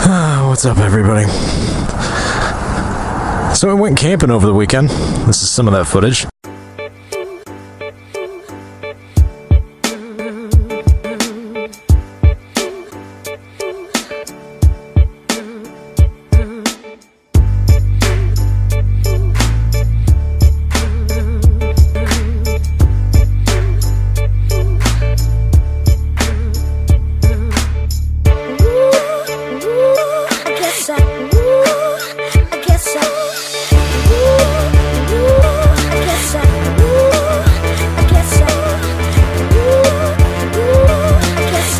What's up, everybody? So I went camping over the weekend. This is some of that footage.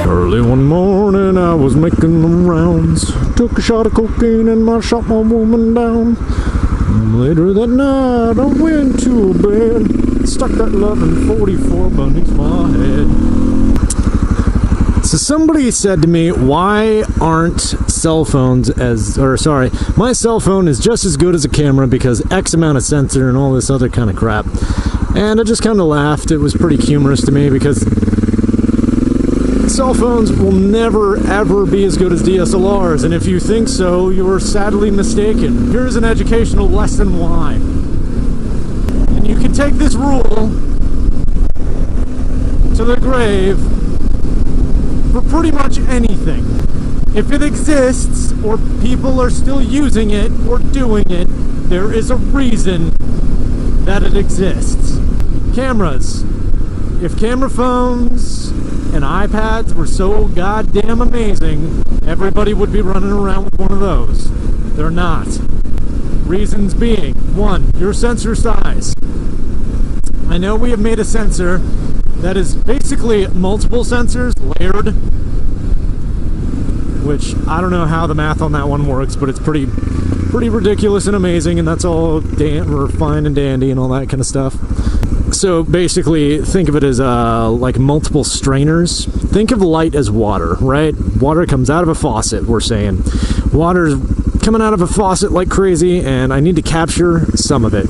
Early one morning I was making the rounds. Took a shot of cocaine and I shot my woman down. Later that night I went to bed. Stuck that loving 44 beneath my head. So somebody said to me, why aren't cell phones my cell phone is just as good as a camera because X amount of sensor and all this other kind of crap. And I just kind of laughed. It was pretty humorous to me because cell phones will never ever be as good as DSLRs, and if you think so, you're sadly mistaken. Here's an educational lesson why. And you can take this rule to the grave for pretty much anything. If it exists, or people are still using it or doing it, there is a reason that it exists. Cameras. If camera phones and iPads were so goddamn amazing, everybody would be running around with one of those. They're not. Reasons being, one, your sensor size. I know we have made a sensor that is basically multiple sensors layered, which I don't know how the math on that one works, but it's pretty ridiculous and amazing, and that's all fine and dandy and all that kind of stuff. So basically, think of it as like multiple strainers. Think of light as water, right? Water comes out of a faucet, we're saying. Water's coming out of a faucet like crazy, and I need to capture some of it.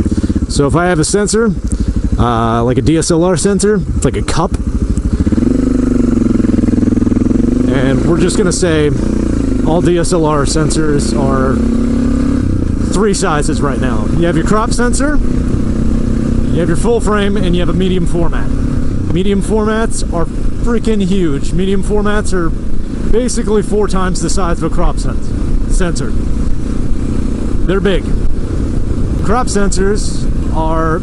So if I have a sensor, like a DSLR sensor, it's like a cup. And we're just going to say all DSLR sensors are 3 sizes right now. You have your crop sensor, you have your full frame, and you have a medium format. Medium formats are freaking huge. Medium formats are basically 4 times the size of a crop sensor. They're big. Crop sensors are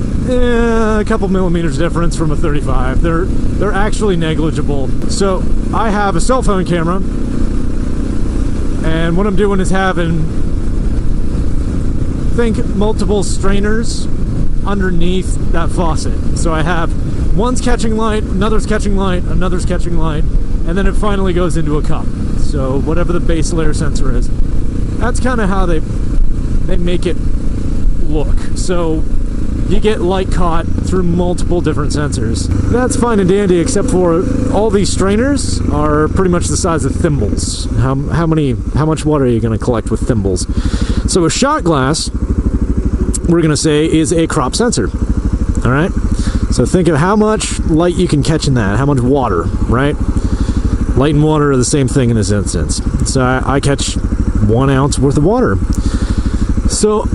a couple millimeters difference from a 35. They're actually negligible. So I have a cell phone camera, and what I'm doing is think multiple strainers underneath that faucet. So I have one's catching light, another's catching light, another's catching light, and then it finally goes into a cup. So whatever the base layer sensor is, that's kind of how they make it look. So you get light caught through multiple different sensors. That's fine and dandy, except for all these strainers are pretty much the size of thimbles. How much water are you going to collect with thimbles? So a shot glass, we're going to say, is a crop sensor. All right? So think of how much light you can catch in that, how much water, right? Light and water are the same thing in this instance. So I catch 1 ounce worth of water. So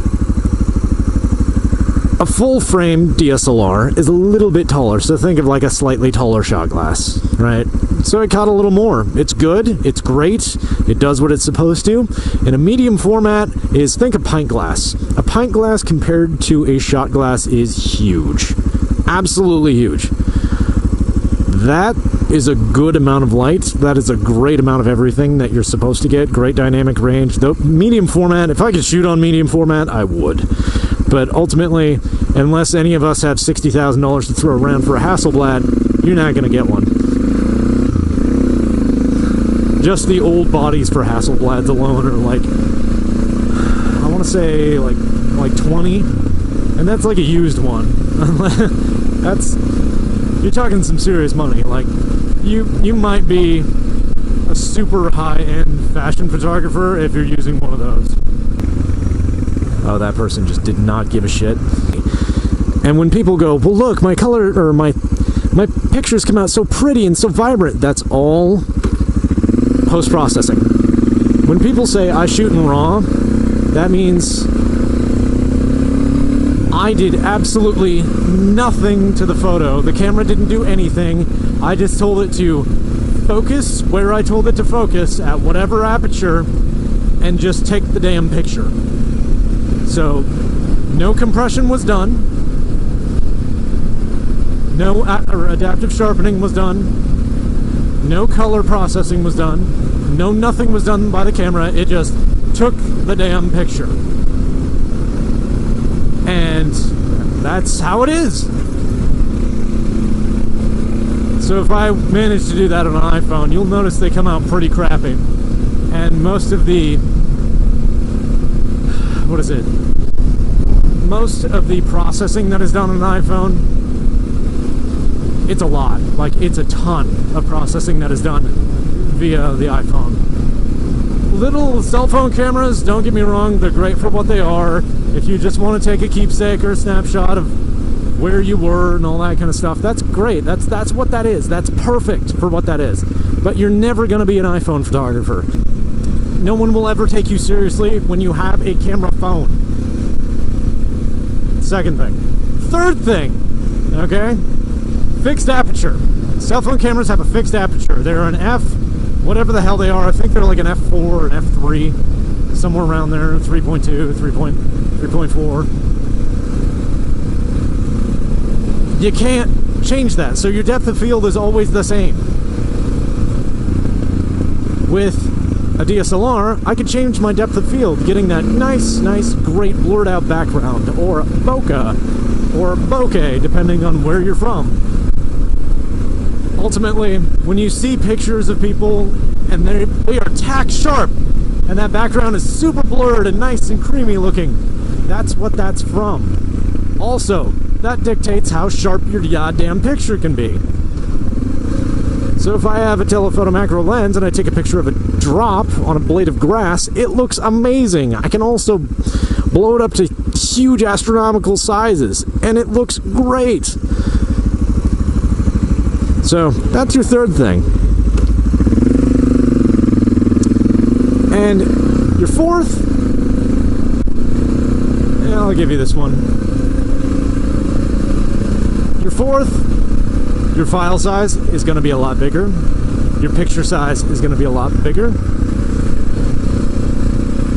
a full frame DSLR is a little bit taller, so think of like a slightly taller shot glass, right? So it caught a little more. It's good, it's great, it does what it's supposed to. And a medium format is, think a pint glass. A pint glass compared to a shot glass is huge. Absolutely huge. That is a good amount of light. That is a great amount of everything that you're supposed to get. Great dynamic range. The medium format, if I could shoot on medium format, I would. But ultimately, unless any of us have $60,000 to throw around for a Hasselblad, you're not going to get one. Just the old bodies for Hasselblads alone are like, I want to say like 20, and that's like a used one. You're talking some serious money. Like you might be a super high-end fashion photographer if you're using one of those. Oh, that person just did not give a shit. And when people go, well, look, my color or my pictures come out so pretty and so vibrant, that's all post-processing. When people say I shoot in RAW, that means I did absolutely nothing to the photo. The camera didn't do anything. I just told it to focus where I told it to focus at whatever aperture and just take the damn picture. So, no compression was done. No adaptive sharpening was done. No color processing was done. No nothing was done by the camera. It just took the damn picture. And that's how it is. So if I manage to do that on an iPhone, you'll notice they come out pretty crappy. And most of the... what is it? Most of the processing that is done on an iPhone, it's a lot. Like, it's a ton of processing that is done via the iPhone. Little cell phone cameras, don't get me wrong, they're great for what they are. If you just want to take a keepsake or a snapshot of where you were and all that kind of stuff, that's great. That's what that is. That's perfect for what that is. But you're never going to be an iPhone photographer. No one will ever take you seriously when you have a camera phone. Second thing. Third thing, okay? Fixed aperture. Cell phone cameras have a fixed aperture. They're an f, whatever the hell they are. I think they're like an f4 or an f3, somewhere around there, 3.2, 3.4. You can't change that, so your depth of field is always the same. With a DSLR, I could change my depth of field, getting that nice, great blurred out background, or bokeh, or bokeh, depending on where you're from. Ultimately, when you see pictures of people and they are tack sharp, and that background is super blurred and nice and creamy looking, that's what that's from. Also, that dictates how sharp your goddamn picture can be. So if I have a telephoto macro lens and I take a picture of a drop on a blade of grass, it looks amazing. I can also blow it up to huge astronomical sizes, and it looks great. So that's your third thing. And your fourth, yeah, I'll give you this one. Your fourth, your file size is going to be a lot bigger. Your picture size is going to be a lot bigger.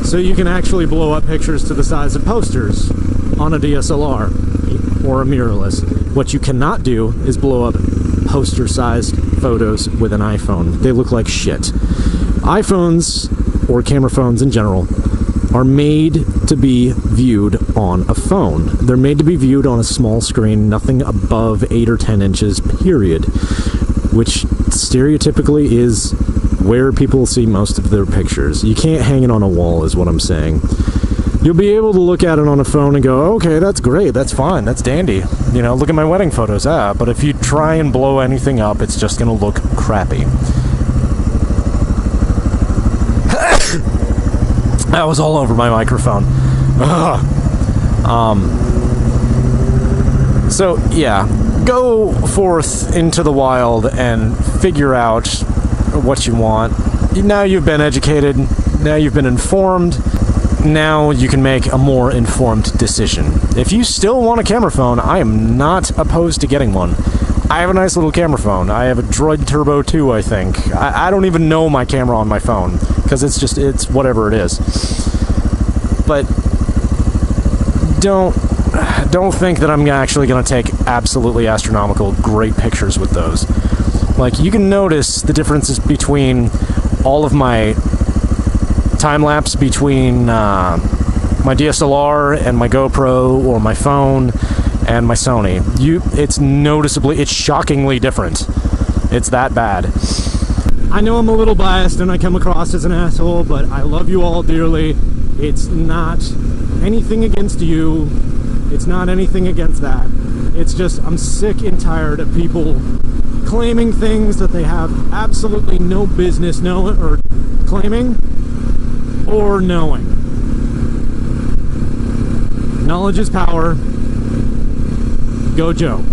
So you can actually blow up pictures to the size of posters on a DSLR or a mirrorless. What you cannot do is blow up poster-sized photos with an iPhone. They look like shit. iPhones, or camera phones in general, are made to be viewed on a phone. They're made to be viewed on a small screen, nothing above 8 or 10 inches, period. Which stereotypically is where people see most of their pictures. You can't hang it on a wall, is what I'm saying. You'll be able to look at it on a phone and go, okay, that's great, that's fine, that's dandy. You know, look at my wedding photos, but if you try and blow anything up, it's just gonna look crappy. That was all over my microphone. So, yeah, go forth into the wild and figure out what you want. Now you've been educated, now you've been informed, now you can make a more informed decision. If you still want a camera phone, I am not opposed to getting one. I have a nice little camera phone. I have a Droid Turbo 2, I think. I don't even know my camera on my phone, because it's whatever it is. But don't think that I'm actually going to take absolutely astronomical great pictures with those. Like, you can notice the differences between all of my time-lapse between my DSLR and my GoPro, or my phone and my Sony. It's shockingly different. It's that bad. I know I'm a little biased and I come across as an asshole, but I love you all dearly. It's not anything against you. It's not anything against that. It's just, I'm sick and tired of people claiming things that they have absolutely no business knowing, or claiming, or knowing. Knowledge is power. Go Joe.